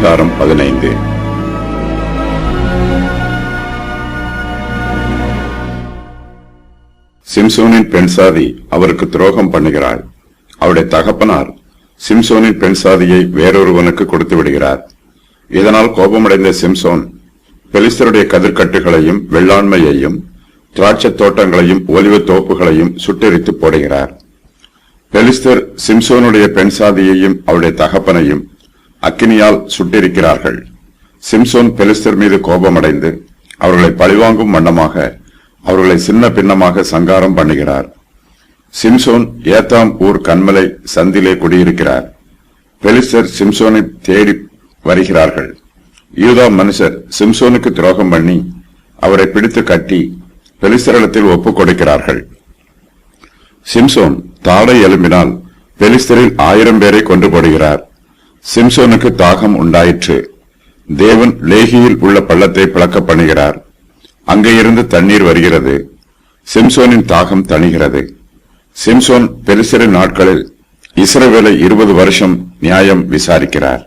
அதிகாரம் 15. சிம்சோனின் பெண் சாதி அவருக்கு துரோகம் பண்ணுகிறாள். அவருடைய தகப்பனார் சிம்சோனின் பெண் சாதியை வேறொருவனுக்கு கொடுத்து விடுகிறார். இதனால் கோபமடைந்த சிம்சோன் பெலிஸ்தருடைய கதிர்கட்டுகளையும் வெள்ளாண்மையையும் திராட்சை தோட்டங்களையும் ஒலிவ தோப்புகளையும் சுட்டெரித்து போடுகிறார். பெலிஸ்தர் சிம்சோனுடைய பெண் சாதியையும் அவருடைய தகப்பனையும் அக்கினியால் சுட்டிருக்கிறார்கள். சிம்சோன் பெலிஸ்தர் மீது கோபமடைந்து அவர்களை பழிவாங்கும் வண்ணமாக அவர்களை சின்ன பின்னமாக சங்காரம் பண்ணுகிறார். சிம்சோன் ஏத்தாம் ஊர் கண்மலை சந்திலே குடியிருக்கிறார். பெலிஸ்தர் சிம்சோனை தேடி வருகிறார்கள். யூதா மனுஷர் சிம்சோனுக்கு துரோகம் பண்ணி அவரை பிடித்து கட்டி பெலிஸ்தரிடத்தில் ஒப்புக் கொடுக்கிறார்கள். சிம்சோன் தாடை எலும்பினால் பெலிஸ்தரில் 1000 பேரை கொண்டு போடுகிறார். சிம்சோனுக்கு தாகம் உண்டாயிற்று. தேவன் லேகியில் உள்ள பள்ளத்தை பிளக்க பண்ணுகிறார். அங்கே இருந்து தண்ணீர் வருகிறது. சிம்சோனின் தாகம் தணிகிறது. சிம்சோன் பெலிஸ்தரின் நாட்களில் இஸ்ரவேலை 20 வருஷம் நியாயம் விசாரிக்கிறார்.